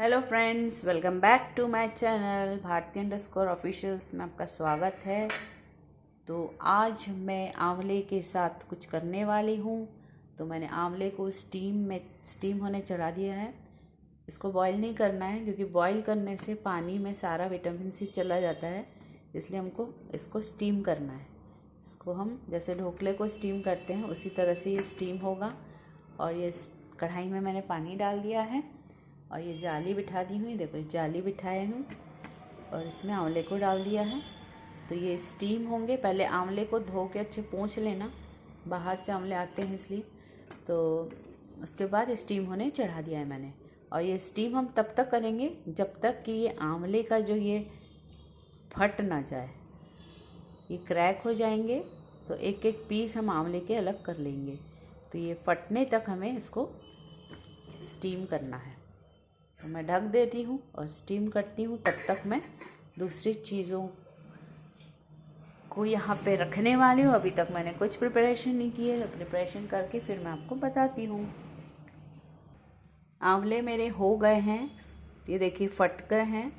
Hello friends, welcome back to my channel Bharati officials में आपका स्वागत है। तो आज मैं आंवले के साथ कुछ करने वाली हूँ। तो मैंने आंवले को स्टीम होने चढ़ा दिया है। इसको बॉईल नहीं करना है क्योंकि बॉईल करने से पानी में सारा विटामिन सी चला जाता है, इसलिए हमको इसको स्टीम करना है। इसको हम जैसे ढोकले को स्टीम करते हैं उसी तरह से ये स्टीम होगा। और ये कढ़ाई में मैंने पानी डाल दिया है और ये जाली बिठा दी हुई, देखो जाली बिठाए हूँ और इसमें आंवले को डाल दिया है। तो ये स्टीम होंगे। पहले आंवले को धो के अच्छे पोंछ लेना, बाहर से आंवले आते हैं इसलिए। तो उसके बाद स्टीम होने चढ़ा दिया है मैंने। और ये स्टीम हम तब तक करेंगे जब तक कि ये आंवले का जो ये फट ना जाए, ये क्रैक हो जाएंगे। तो एक एक पीस हम आंवले के अलग कर लेंगे। तो ये फटने तक हमें इसको स्टीम करना है। तो मैं ढक देती हूँ और स्टीम करती हूँ। तब तक मैं दूसरी चीज़ों को यहाँ पे रखने वाली हूँ। अभी तक मैंने कुछ प्रिपरेशन नहीं की है, तो प्रिपरेशन करके फिर मैं आपको बताती हूँ। आंवले मेरे हो गए हैं, ये देखिए फट गए हैं।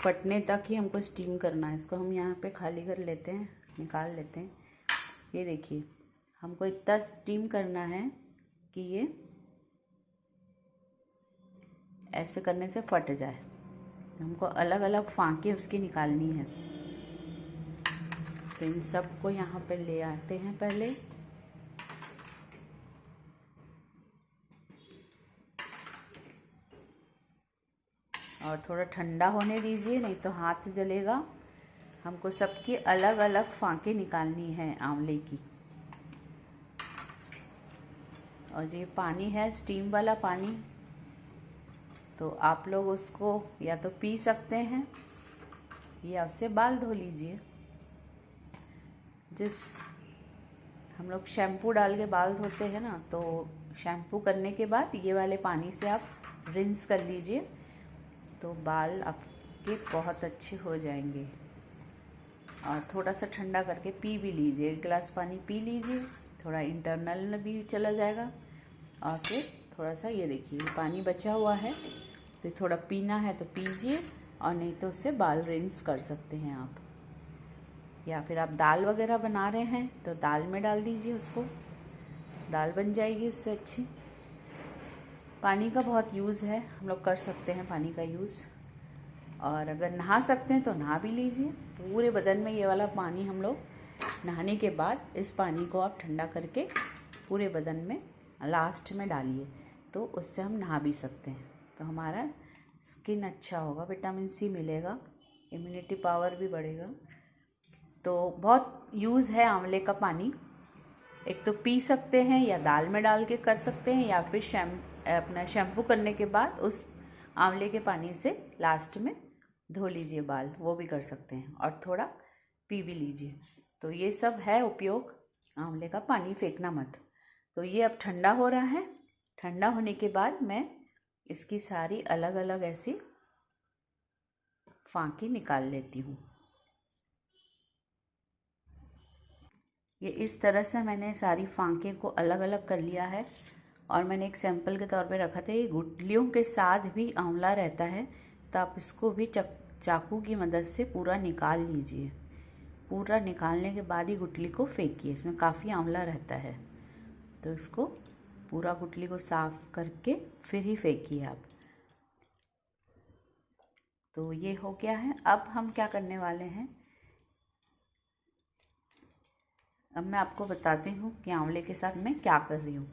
फटने तक ही हमको स्टीम करना है। इसको हम यहाँ पे खाली कर लेते हैं, निकाल लेते हैं। ये देखिए हमको इतना स्टीम करना है कि ये ऐसे करने से फट जाए। हमको अलग अलग फांके उसकी निकालनी है। तो इन सब को यहाँ पे ले आते हैं पहले। और थोड़ा ठंडा होने दीजिए, नहीं तो हाथ जलेगा। हमको सबकी अलग अलग फांके निकालनी है आंवले की। और ये पानी है स्टीम वाला पानी, तो आप लोग उसको या तो पी सकते हैं या उससे बाल धो लीजिए। हम लोग शैम्पू डाल के बाल धोते हैं ना, तो शैम्पू करने के बाद ये वाले पानी से आप रिंस कर लीजिए, तो बाल आपके बहुत अच्छे हो जाएंगे। और थोड़ा सा ठंडा करके पी भी लीजिए, 1 गिलास पानी पी लीजिए, थोड़ा इंटरनल में भी चला जाएगा। और फिर थोड़ा सा ये देखिए पानी बचा हुआ है, तो थोड़ा पीना है तो पीजिए, और नहीं तो उससे बाल रिंस कर सकते हैं आप। या फिर आप दाल वगैरह बना रहे हैं तो दाल में डाल दीजिए उसको, दाल बन जाएगी उससे अच्छी। पानी का बहुत यूज़ है, हम लोग कर सकते हैं पानी का यूज़। और अगर नहा सकते हैं तो नहा भी लीजिए। पूरे बदन में ये वाला पानी हम लोग नहाने के बाद इस पानी को आप ठंडा करके पूरे बदन में लास्ट में डालिए, तो उससे हम नहा भी सकते हैं। तो हमारा स्किन अच्छा होगा, विटामिन सी मिलेगा, इम्यूनिटी पावर भी बढ़ेगा। तो बहुत यूज़ है आंवले का पानी। एक तो पी सकते हैं या दाल में डाल के कर सकते हैं, या फिर अपना शैम्पू करने के बाद उस आंवले के पानी से लास्ट में धो लीजिए बाल, वो भी कर सकते हैं। और थोड़ा पी भी लीजिए। तो ये सब है उपयोग आंवले का। पानी फेंकना मत। तो ये अब ठंडा हो रहा है। ठंडा होने के बाद मैं इसकी सारी अलग अलग ऐसी फांकी निकाल लेती हूँ। ये इस तरह से मैंने सारी फांके को अलग अलग कर लिया है। और मैंने एक सैंपल के तौर पे रखा था। ये गुठलियों के साथ भी आंवला रहता है, तो आप इसको भी चाकू की मदद से पूरा निकाल लीजिए। पूरा निकालने के बाद ही गुठली को फेंकिए, इसमें काफ़ी आंवला रहता है। तो इसको पूरा गुठली को साफ करके फिर ही फेंकिए आप। तो ये हो गया है। अब हम क्या करने वाले हैं, अब मैं आपको बताती हूँ कि आंवले के साथ मैं क्या कर रही हूँ।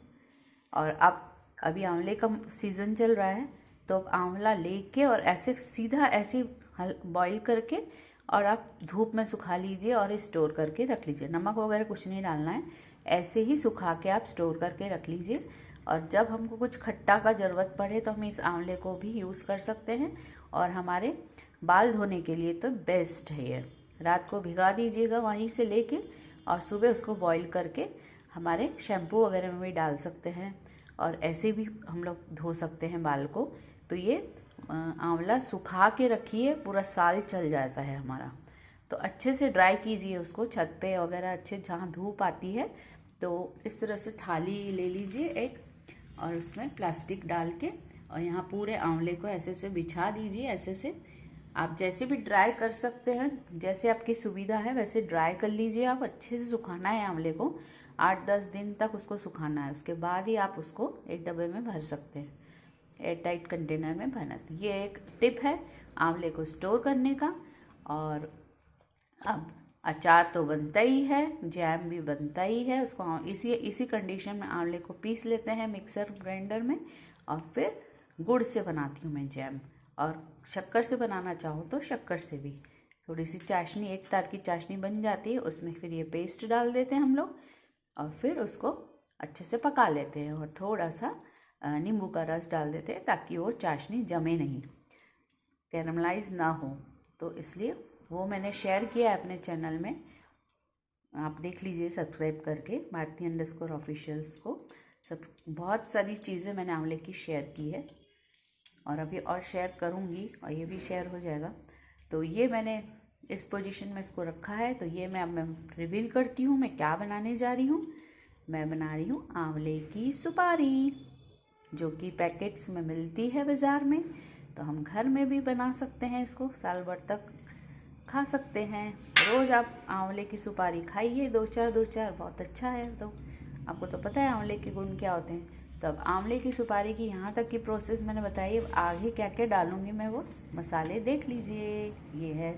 और अब अभी आंवले का सीज़न चल रहा है, तो अब आंवला लेके और ऐसे सीधा ऐसे बॉईल करके और आप धूप में सुखा लीजिए और स्टोर करके रख लीजिए। नमक वगैरह कुछ नहीं डालना है, ऐसे ही सुखा के आप स्टोर करके रख लीजिए। और जब हमको कुछ खट्टा का ज़रूरत पड़े तो हम इस आंवले को भी यूज़ कर सकते हैं। और हमारे बाल धोने के लिए तो बेस्ट है ये। रात को भिगा दीजिएगा वहीं से लेके, और सुबह उसको बॉईल करके हमारे शैम्पू वगैरह में भी डाल सकते हैं, और ऐसे भी हम लोग धो सकते हैं बाल को। तो ये आंवला सुखा के रखिए, पूरा साल चल जाता है हमारा। तो अच्छे से ड्राई कीजिए उसको छत पे वगैरह, अच्छे जहाँ धूप आती है। तो इस तरह से थाली ले लीजिए एक, और उसमें प्लास्टिक डाल के और यहाँ पूरे आंवले को ऐसे से बिछा दीजिए। ऐसे से आप जैसे भी ड्राई कर सकते हैं, जैसे आपकी सुविधा है वैसे ड्राई कर लीजिए। आप अच्छे से सुखाना है आंवले को, 8-10 दिन तक उसको सुखाना है। उसके बाद ही आप उसको एक डब्बे में भर सकते हैं, एयर टाइट कंटेनर में भरना। ये एक टिप है आंवले को स्टोर करने का। और अब अचार तो बनता ही है, जैम भी बनता ही है। उसको इसी कंडीशन में आंवले को पीस लेते हैं मिक्सर ग्राइंडर में, और फिर गुड़ से बनाती हूँ मैं जैम। और शक्कर से बनाना चाहो तो शक्कर से भी। थोड़ी सी चाशनी, एक तार की चाशनी बन जाती है, उसमें फिर ये पेस्ट डाल देते हैं हम लोग, और फिर उसको अच्छे से पका लेते हैं। और थोड़ा सा नींबू का रस डाल देते हैं ताकि वो चाशनी जमे नहीं, कैरमलाइज ना हो। तो इसलिए वो मैंने शेयर किया है अपने चैनल में, आप देख लीजिए सब्सक्राइब करके, भारती_ऑफिशियल्स को। सब बहुत सारी चीज़ें मैंने आंवले की शेयर की है, और अभी और शेयर करूँगी, और ये भी शेयर हो जाएगा। तो ये मैंने इस पोजीशन में इसको रखा है। तो ये मैं रिवील करती हूँ मैं क्या बनाने जा रही हूँ। मैं बना रही हूँ आंवले की सुपारी, जो कि पैकेट्स में मिलती है बाज़ार में। तो हम घर में भी बना सकते हैं, इसको साल भर तक खा सकते हैं। रोज़ आप आंवले की सुपारी खाइए, 2-4 बहुत अच्छा है। तो आपको तो पता है आंवले के गुण क्या होते हैं। तो अब आंवले की सुपारी की यहाँ तक की प्रोसेस मैंने बताई। अब आगे क्या क्या डालूँगी मैं वो मसाले देख लीजिए। ये है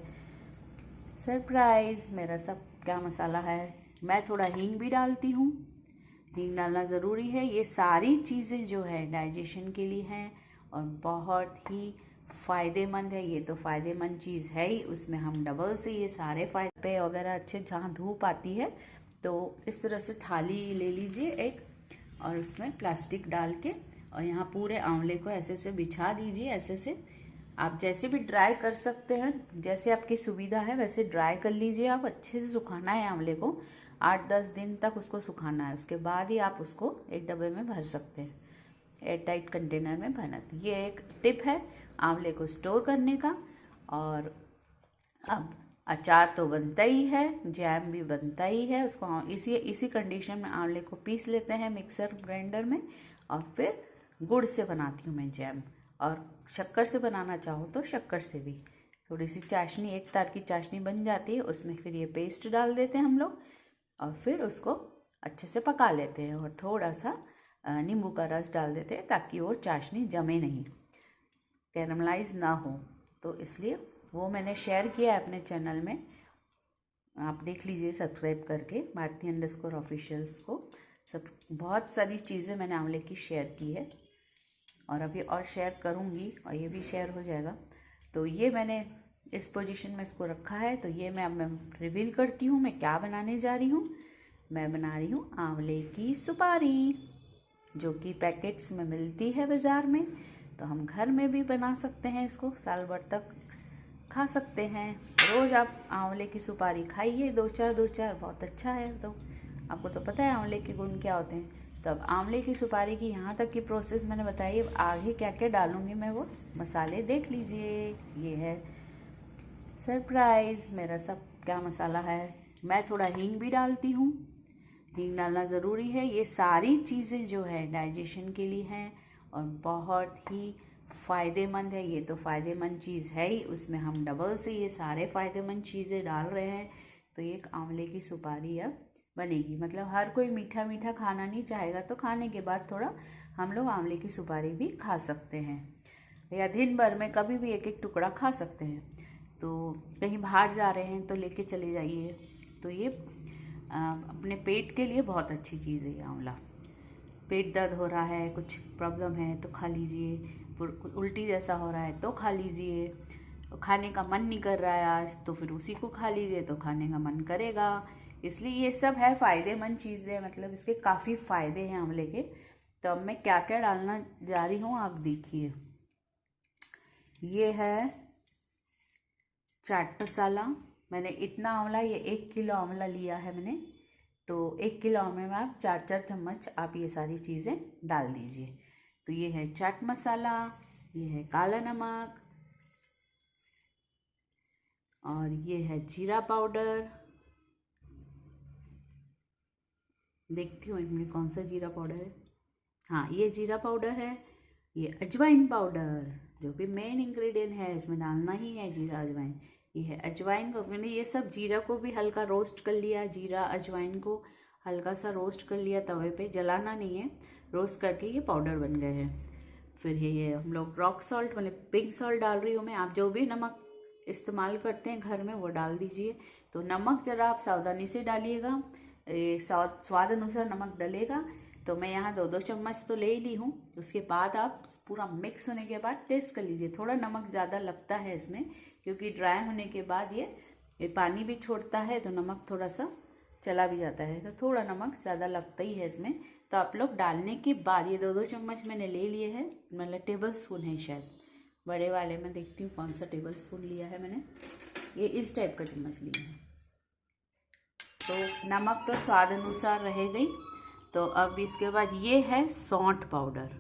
सरप्राइज़, मेरा सब क्या मसाला है। मैं थोड़ा हींग भी डालती हूँ, हींग डालना ज़रूरी है। ये सारी चीज़ें जो है डाइजेशन के लिए हैं और बहुत ही फ़ायदेमंद है। ये तो फ़ायदेमंद चीज़ है ही, उसमें हम डबल से ये सारे फ़ायदे वगैरह अच्छे, जहाँ धूप आती है तो इस तरह से थाली ले लीजिए एक, और उसमें प्लास्टिक डाल के, और यहाँ पूरे आंवले को ऐसे से बिछा दीजिए। ऐसे से आप जैसे भी ड्राई कर सकते हैं, जैसे आपकी सुविधा है वैसे ड्राई कर लीजिए। आप अच्छे से सुखाना है आंवले को, 8-10 दिन तक उसको सुखाना है। उसके बाद ही आप उसको एक डब्बे में भर सकते हैं, एयर टाइट कंटेनर में भरना। ये एक टिप है आंवले को स्टोर करने का। और अब अचार तो बनता ही है, जैम भी बनता ही है। उसको इसी कंडीशन में आंवले को पीस लेते हैं मिक्सर ग्राइंडर में, और फिर गुड़ से बनाती हूँ मैं जैम। और शक्कर से बनाना चाहो तो शक्कर से भी। थोड़ी सी चाशनी, एक तार की चाशनी बन जाती है, उसमें फिर ये पेस्ट डाल देते हैं हम लोग, और फिर उसको अच्छे से पका लेते हैं। और थोड़ा सा नींबू का रस डाल देते हैं ताकि वो चाशनी जमे नहीं, कैरमलाइज ना हो। तो इसलिए वो मैंने शेयर किया है अपने चैनल में, आप देख लीजिए सब्सक्राइब करके, भारती_ऑफिशियल्स को। सब बहुत सारी चीज़ें मैंने आंवले की शेयर की है, और अभी और शेयर करूँगी, और ये भी शेयर हो जाएगा। तो ये मैंने इस पोजीशन में इसको रखा है। तो ये मैं रिवील करती हूँ मैं क्या बनाने जा रही हूँ। मैं बना रही हूँ आंवले की सुपारी, जो कि पैकेट्स में मिलती है बाज़ार में। तो हम घर में भी बना सकते हैं, इसको साल भर तक खा सकते हैं। रोज़ आप आंवले की सुपारी खाइए, 2-4 बहुत अच्छा है। तो आपको तो पता है आंवले के गुण क्या होते हैं। तो अब आंवले की सुपारी की यहाँ तक की प्रोसेस मैंने बताई। अब आगे क्या क्या डालूँगी मैं वो मसाले देख लीजिए। ये है सरप्राइज़, मेरा सब क्या मसाला है। मैं थोड़ा हींग भी डालती हूँ, हींग डालना ज़रूरी है। ये सारी चीज़ें जो है डाइजेशन के लिए हैं और बहुत ही फ़ायदेमंद है। ये तो फ़ायदेमंद चीज़ है ही, उसमें हम डबल से ये सारे फ़ायदेमंद चीज़ें डाल रहे हैं। तो एक आंवले की सुपारी अब बनेगी। मतलब हर कोई मीठा मीठा खाना नहीं चाहेगा, तो खाने के बाद थोड़ा हम लोग आंवले की सुपारी भी खा सकते हैं, या दिन भर में कभी भी एक एक टुकड़ा खा सकते हैं। तो कहीं बाहर जा रहे हैं तो लेके चले जाइए। तो ये अपने पेट के लिए बहुत अच्छी चीज़ है ये आंवला। पेट दर्द हो रहा है, कुछ प्रॉब्लम है तो खा लीजिए, उल्टी जैसा हो रहा है तो खा लीजिए, खाने का मन नहीं कर रहा है आज तो फिर उसी को खा लीजिए तो खाने का मन करेगा। इसलिए ये सब है फ़ायदेमंद चीज़ें, मतलब इसके काफ़ी फ़ायदे हैं आंवले के। तो अब मैं क्या क्या डालना जा रही हूँ आप देखिए। ये है चाट मसाला। मैंने इतना आंवला, ये 1 किलो आंवला लिया है मैंने, तो 1 किलो आंवले में आप 4-4 चम्मच आप ये सारी चीज़ें डाल दीजिए। तो ये है चाट मसाला, ये है काला नमक, और ये है जीरा पाउडर। देखती हूँ एक मिनट कौन सा जीरा पाउडर है। हाँ, ये जीरा पाउडर है। ये अजवाइन पाउडर, जो भी मेन इंग्रेडिएंट है इसमें डालना ही है, जीरा अजवाइन। ये है अजवाइन को मैंने ये सब जीरा को भी हल्का रोस्ट कर लिया, जीरा अजवाइन को हल्का सा रोस्ट कर लिया तवे पे, जलाना नहीं है, रोस्ट करके ये पाउडर बन गए हैं। फिर ये हम लोग रॉक सॉल्ट मतलब पिंक सॉल्ट डाल रही हूँ मैं, आप जो भी नमक इस्तेमाल करते हैं घर में वो डाल दीजिए। तो नमक ज़रा आप सावधानी से डालिएगा, स्वाद अनुसार नमक डलेगा। तो मैं यहाँ 2-2 चम्मच तो ले ही ली हूँ। उसके बाद आप पूरा मिक्स होने के बाद टेस्ट कर लीजिए। थोड़ा नमक ज़्यादा लगता है इसमें, क्योंकि ड्राई होने के बाद ये पानी भी छोड़ता है, तो नमक थोड़ा सा चला भी जाता है, तो थोड़ा नमक ज़्यादा लगता ही है इसमें। तो आप लोग डालने के बाद ये 2-2 चम्मच मैंने ले लिए हैं, मतलब टेबल स्पून है शायद, बड़े वाले में देखती हूँ कौन सा टेबल स्पून लिया है मैंने, ये इस टाइप का चम्मच लिया है। तो नमक तो स्वाद अनुसार रहेगा ही। तो अब इसके बाद ये है सौंठ पाउडर।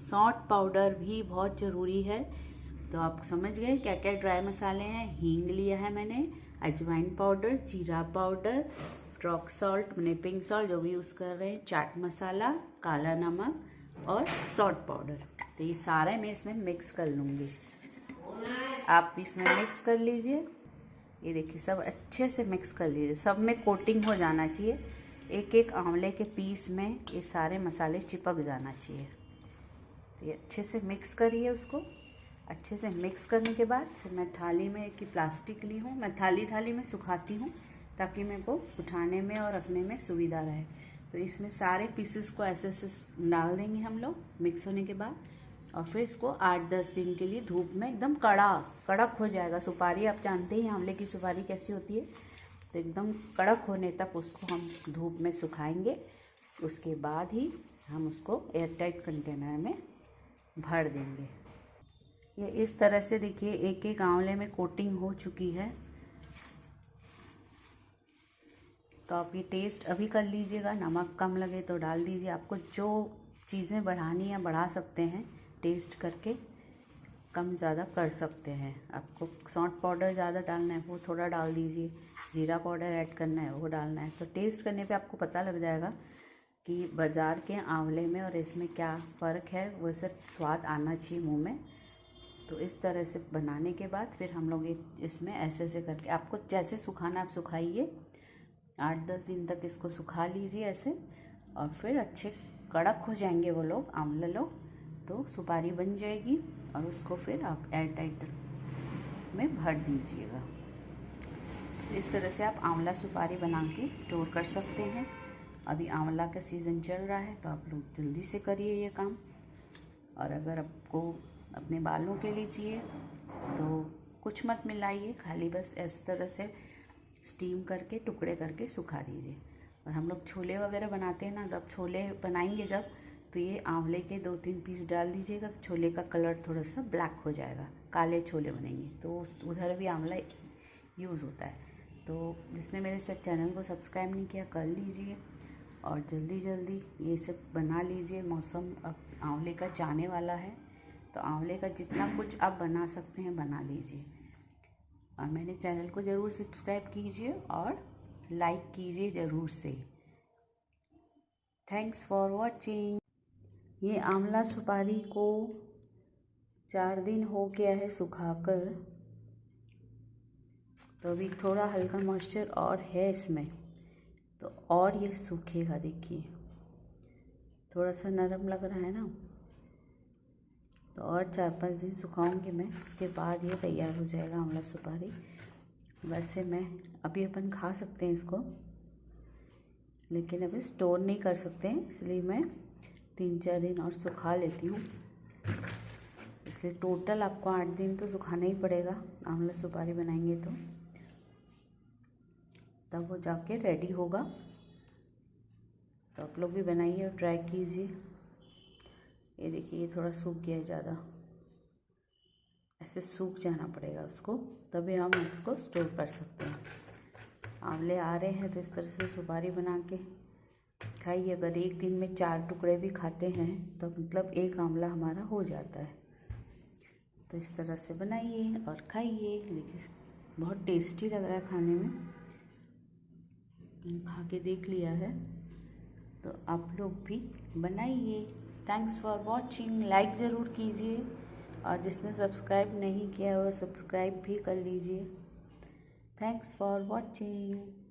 सौंठ पाउडर भी बहुत ज़रूरी है। तो आप समझ गए क्या क्या ड्राई मसाले हैं। हींग लिया है मैंने, अजवाइन पाउडर, जीरा पाउडर, रॉक सॉल्ट मैंने पिंक सॉल्ट जो भी यूज़ कर रहे हैं, चाट मसाला, काला नमक और सौंठ पाउडर। तो ये सारे मैं इसमें मिक्स कर लूँगी। आप इसमें मिक्स कर लीजिए। ये देखिए सब अच्छे से मिक्स कर लीजिए, सब में कोटिंग हो जाना चाहिए। एक एक आंवले के पीस में ये सारे मसाले चिपक जाना चाहिए। तो ये अच्छे से मिक्स करिए उसको। अच्छे से मिक्स करने के बाद फिर मैं थाली में की प्लास्टिक ली हूँ, मैं थाली में सुखाती हूँ ताकि मेरे को उठाने में और रखने में सुविधा रहे। तो इसमें सारे पीसेस को ऐसे ऐसे डाल देंगे हम लोग मिक्स होने के बाद, और फिर इसको 8-10 दिन के लिए धूप में एकदम कड़क हो जाएगा। सुपारी आप जानते ही आंवले की सुपारी कैसी होती है, तो एकदम कड़क होने तक उसको हम धूप में सुखाएंगे। उसके बाद ही हम उसको एयरटाइट कंटेनर में भर देंगे। ये इस तरह से देखिए एक एक आंवले में कोटिंग हो चुकी है। तो आप ये टेस्ट अभी कर लीजिएगा, नमक कम लगे तो डाल दीजिए। आपको जो चीज़ें बढ़ानी है बढ़ा सकते हैं, टेस्ट करके कम ज़्यादा कर सकते हैं। आपको सौंठ पाउडर ज़्यादा डालना है वो थोड़ा डाल दीजिए, जीरा पाउडर ऐड करना है वो डालना है। तो टेस्ट करने पे आपको पता लग जाएगा कि बाज़ार के आंवले में और इसमें क्या फ़र्क है, वो सब स्वाद आना चाहिए मुंह में। तो इस तरह से बनाने के बाद फिर हम लोग इसमें ऐसे ऐसे करके, आपको जैसे सुखाना आप सुखाइए, 8-10 दिन तक इसको सुखा लीजिए ऐसे, और फिर अच्छे कड़क हो जाएंगे वो लोग आंवले लोग, तो सुपारी बन जाएगी। और उसको फिर आप एयर टाइट में भर दीजिएगा। तो इस तरह से आप आंवला सुपारी बना के स्टोर कर सकते हैं। अभी आंवला का सीज़न चल रहा है, तो आप लोग जल्दी से करिए ये काम। और अगर आपको अपने बालों के लिए चाहिए तो कुछ मत मिलाइए, खाली बस इस तरह से स्टीम करके टुकड़े करके सुखा दीजिए। और हम लोग छोले वगैरह बनाते हैं ना, जब छोले बनाएंगे जब, तो ये आंवले के 2-3 पीस डाल दीजिएगा, तो छोले का कलर थोड़ा सा ब्लैक हो जाएगा, काले छोले बनेंगे। तो उधर भी आंवला यूज़ होता है। तो जिसने मेरे चैनल को सब्सक्राइब नहीं किया कर लीजिए, और जल्दी जल्दी ये सब बना लीजिए। मौसम अब आंवले का जाने वाला है, तो आंवले का जितना कुछ आप बना सकते हैं बना लीजिए। और मेरे चैनल को ज़रूर सब्सक्राइब कीजिए और लाइक कीजिए ज़रूर से। Thanks for watching. ये आंवला सुपारी को 4 दिन हो गया है सुखाकर, तो अभी थोड़ा हल्का मॉइस्चर और है इसमें, तो और ये सूखेगा। देखिए थोड़ा सा नरम लग रहा है ना, तो और 4-5 दिन सुखाऊंगी मैं, उसके बाद ये तैयार हो जाएगा आंवला सुपारी। वैसे मैं अभी अपन खा सकते हैं इसको, लेकिन अभी स्टोर नहीं कर सकते हैं, इसलिए मैं 3-4 दिन और सुखा लेती हूँ। इसलिए टोटल आपको 8 दिन तो सुखाना ही पड़ेगा आंवला सुपारी बनाएंगे तो, तब वो जाके रेडी होगा। तो आप लोग भी बनाइए और ट्राई कीजिए। ये देखिए ये थोड़ा सूख गया है ज़्यादा, ऐसे सूख जाना पड़ेगा उसको, तभी हम उसको स्टोर कर सकते हैं। आंवले आ रहे हैं तो इस तरह से सुपारी बना के खाइए। अगर एक दिन में 4 टुकड़े भी खाते हैं तो मतलब एक आंवला हमारा हो जाता है। तो इस तरह से बनाइए और खाइए। देखिए बहुत टेस्टी लग रहा है खाने में, खा के देख लिया है, तो आप लोग भी बनाइए। Thanks for watching. लाइक ज़रूर कीजिए और जिसने सब्सक्राइब नहीं किया वो सब्सक्राइब भी कर लीजिए। Thanks for watching.